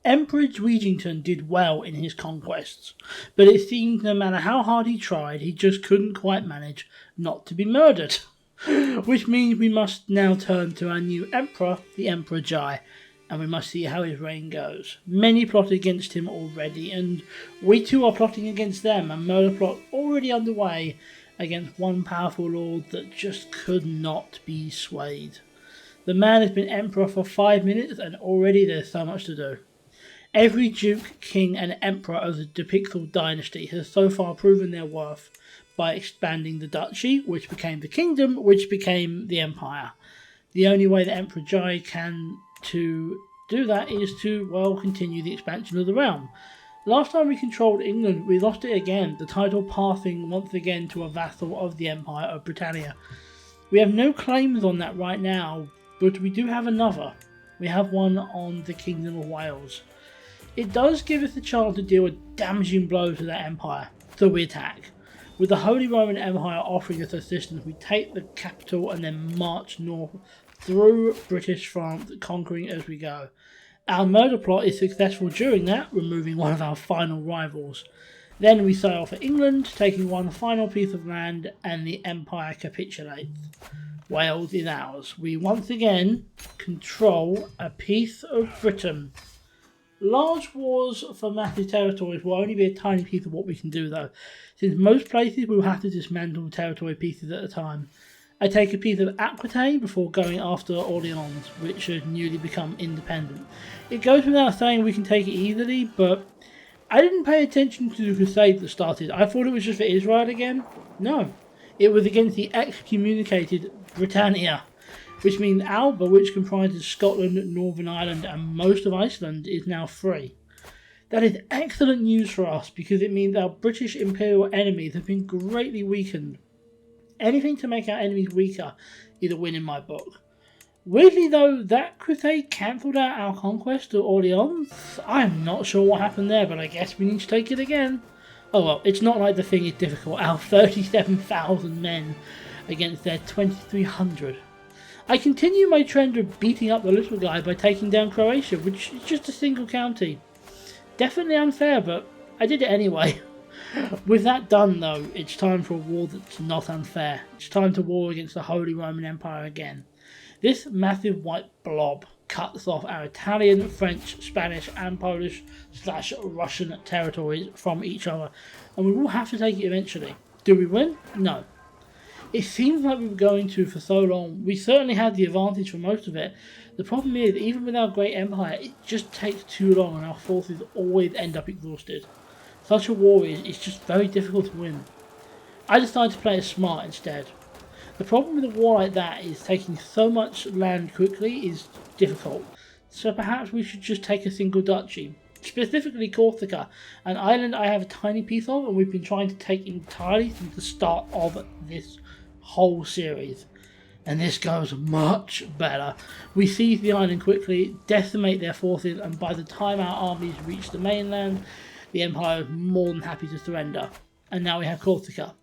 Emperor Dweegington did well in his conquests, but it seemed no matter how hard he tried, he just couldn't quite manage not to be murdered. Which means we must now turn to our new emperor, the Emperor Jai, and we must see how his reign goes. Many plot against him already, and we too are plotting against them, a murder plot already underway against one powerful lord that just could not be swayed. The man has been emperor for 5 minutes and already there's so much to do. Every duke, king and emperor of the DePixel dynasty has so far proven their worth by expanding the duchy, which became the kingdom, which became the empire. The only way that Emperor Jai can to do that is to, well, continue the expansion of the realm. Last time we controlled England, we lost it again, the title passing once again to a vassal of the Empire of Britannia. We have no claims on that right now, but we do have another. We have one on the Kingdom of Wales. It does give us the chance to deal a damaging blow to that empire, so we attack. With the Holy Roman Empire offering us assistance, we take the capital and then march north through British France, conquering as we go. Our murder plot is successful during that, removing one of our final rivals. Then we sail for England, taking one final piece of land, and the empire capitulates. Wales is ours. We once again control a piece of Britain. Large wars for massive territories will only be a tiny piece of what we can do though, since most places we will have to dismantle territory pieces at a time. I take a piece of Aquitaine before going after Orleans, which has newly become independent. It goes without saying we can take it easily, but I didn't pay attention to the Crusade that started. I thought it was just for Israel again. No, it was against the excommunicated Britannia, which means Alba, which comprises Scotland, Northern Ireland and most of Iceland, is now free. That is excellent news for us because it means our British imperial enemies have been greatly weakened. Anything to make our enemies weaker is a win in my book. Weirdly though, that crusade cancelled out our conquest of Orleans. I'm not sure what happened there, but I guess we need to take it again. Oh well, it's not like the thing is difficult. Our 37,000 men against their 2,300. I continue my trend of beating up the little guy by taking down Croatia, which is just a single county. Definitely unfair, but I did it anyway. With that done though, it's time for a war that's not unfair. It's time to war against the Holy Roman Empire again. This massive white blob cuts off our Italian, French, Spanish and Polish/Russian territories from each other, and we will have to take it eventually. Do we win? No. It seems like we were going to for so long. We certainly had the advantage for most of it. The problem is, even with our great empire, it just takes too long and our forces always end up exhausted. Such a war is just very difficult to win. I decided to play it smart instead. The problem with a war like that is taking so much land quickly is difficult. So perhaps we should just take a single duchy. Specifically Corsica, an island I have a tiny piece of and we've been trying to take entirely since the start of this whole series. And this goes much better. We seize the island quickly, decimate their forces, and by the time our armies reach the mainland, the Empire is more than happy to surrender. And now we have Corsica.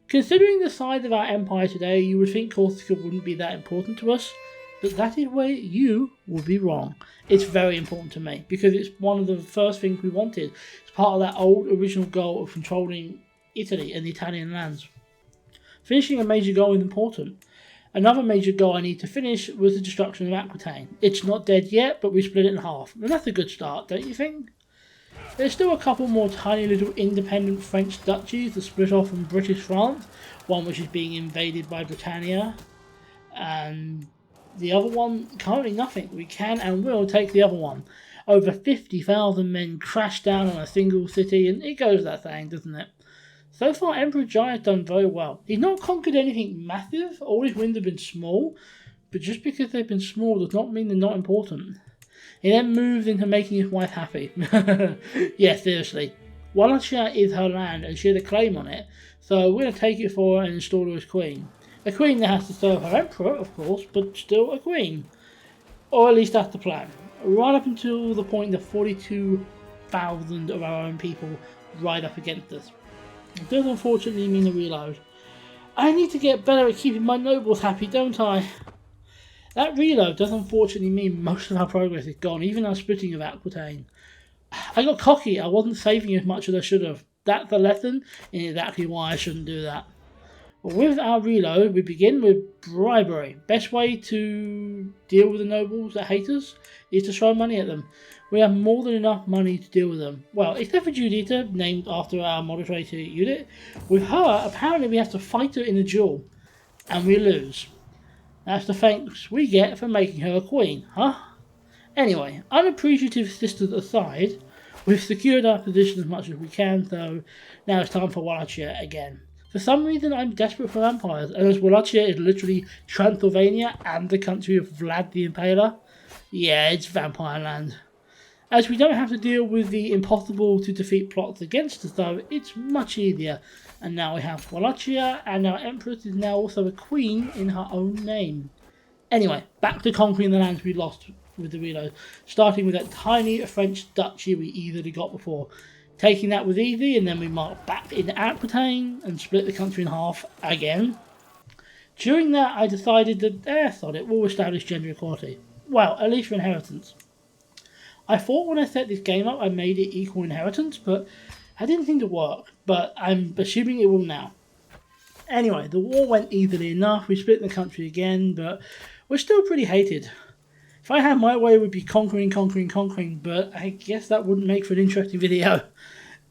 Considering the size of our empire today, you would think Corsica wouldn't be that important to us, but that is where you would be wrong. It's very important to me, because it's one of the first things we wanted. It's part of that old original goal of controlling Italy and the Italian lands. Finishing a major goal is important. Another major goal I need to finish was the destruction of Aquitaine. It's not dead yet, but we split it in half, and that's a good start, don't you think? There's still a couple more tiny little independent French duchies that split off from British France, one which is being invaded by Britannia, and the other one, currently nothing. We can and will take the other one. Over 50,000 men crash down on a single city, and it goes without saying, doesn't it? So far, Emperor Jai has done very well. He's not conquered anything massive, all his wins have been small, but just because they've been small does not mean they're not important. He then moves into making his wife happy. Yeah, seriously. Wallachia is her land and she had a claim on it, so we're going to take it for her and install her as queen. A queen that has to serve her emperor, of course, but still a queen. Or at least that's the plan. Right up until the point that 42,000 of our own people ride up against us. It does unfortunately mean a reload. I need to get better at keeping my nobles happy, don't I? That reload does unfortunately mean most of our progress is gone, even our splitting of Aquitaine. I got cocky, I wasn't saving as much as I should have. That's the lesson, and exactly why I shouldn't do that. But with our reload, we begin with bribery. Best way to deal with the nobles that hate us is to throw money at them. We have more than enough money to deal with them. Well, except for Judita, named after our moderator unit. With her, apparently we have to fight her in a duel, and we lose. That's the thanks we get for making her a queen, huh? Anyway, unappreciative sisters aside, we've secured our position as much as we can, so now it's time for Wallachia again. For some reason, I'm desperate for vampires, and as Wallachia is literally Transylvania and the country of Vlad the Impaler, yeah, it's vampire land. As we don't have to deal with the impossible to defeat plots against us though, it's much easier. And now we have Wallachia, and our Empress is now also a queen in her own name. Anyway, back to conquering the lands we lost with the reload, starting with that tiny French duchy we easily got before. Taking that was easy, and then we marched back into Aquitaine and split the country in half again. During that, I decided that, sod it, we'll establish gender equality. Well, at least for inheritance. I thought when I set this game up I made it equal inheritance, but I didn't think to work, but I'm assuming it will now. Anyway, the war went easily enough, we split the country again, but we're still pretty hated. If I had my way, it would be conquering, but I guess that wouldn't make for an interesting video.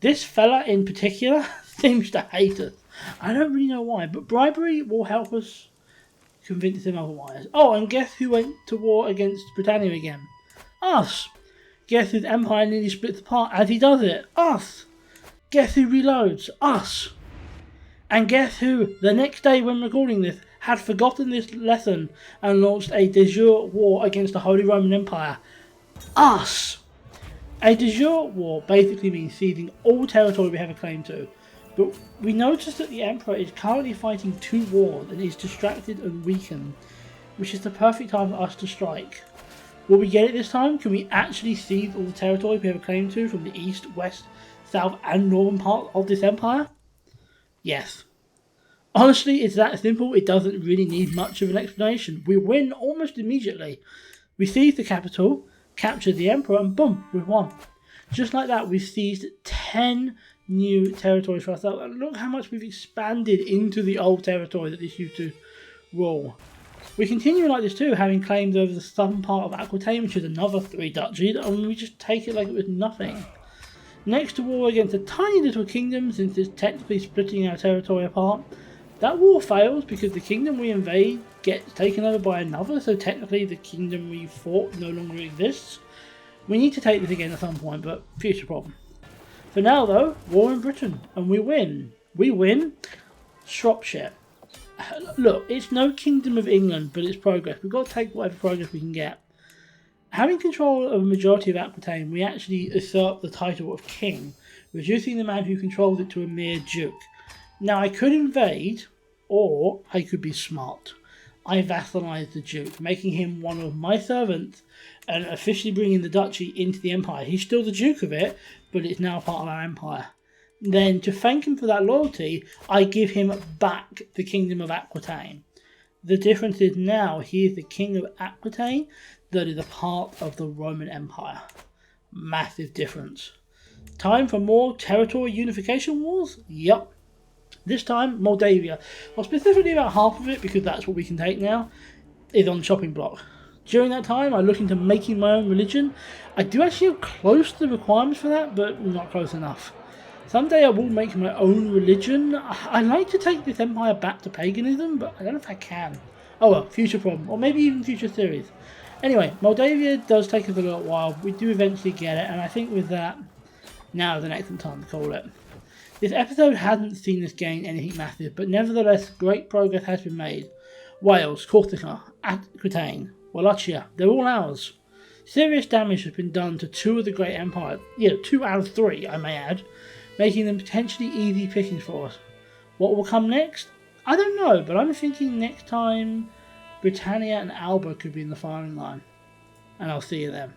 This fella in particular seems to hate us. I don't really know why, but bribery will help us convince him otherwise. Oh, and guess who went to war against Britannia again? Us! Guess whose empire nearly splits apart as he does it? Us! Guess who reloads? Us! And guess who, the next day when recording this, had forgotten this lesson and launched a de jure war against the Holy Roman Empire? Us! A de jure war basically means seizing all territory we have a claim to. But we notice that the Emperor is currently fighting 2 wars and is distracted and weakened, which is the perfect time for us to strike. Will we get it this time? Can we actually seize all the territory we have a claim to from the east, west, south and northern part of this empire? Yes. Honestly, it's that simple, it doesn't really need much of an explanation. We win almost immediately. We seize the capital, capture the Emperor, and boom, we've won. Just like that, we've seized 10 new territories for ourselves. And look how much we've expanded into the old territory that this used to rule. We continue like this too, having claimed over the southern part of Aquitaine, which is another 3 duchies, and we just take it like it was nothing. Next to war against a tiny little kingdom, since it's technically splitting our territory apart. That war fails because the kingdom we invade gets taken over by another, so technically the kingdom we fought no longer exists. We need to take this again at some point, but future problem. For now though, war in Britain, and we win. We win Shropshire. Look, it's no kingdom of England, but it's progress. We've got to take whatever progress we can get. Having control of a majority of Aquitaine, we actually usurp the title of king, reducing the man who controls it to a mere duke. Now I could invade, or I could be smart. I vassalize the duke, making him one of my servants and officially bringing the duchy into the empire. He's still the duke of it, but it's now part of our empire. Then, to thank him for that loyalty, I give him back the kingdom of Aquitaine. The difference is now he is the king of Aquitaine that is a part of the Roman Empire. Massive difference. Time for more territory unification wars? Yup. This time, Moldavia, well specifically about half of it, because that's what we can take now, is on the chopping block. During that time, I look into making my own religion. I do actually have close to the requirements for that, but not close enough. Someday I will make my own religion. I like to take this empire back to paganism, but I don't know if I can. Oh well, future problem, or maybe even future series. Anyway, Moldavia does take us a little while. We do eventually get it, and I think with that, now is an excellent time to call it. This episode hasn't seen us gain anything massive, but nevertheless, great progress has been made. Wales, Corsica, Aquitaine, Wallachia, they're all ours. Serious damage has been done to 2 of the great empires, 2 out of 3, I may add, making them potentially easy pickings for us. What will come next? I don't know, but I'm thinking next time Britannia and Alba could be in the firing line. And I'll see you then.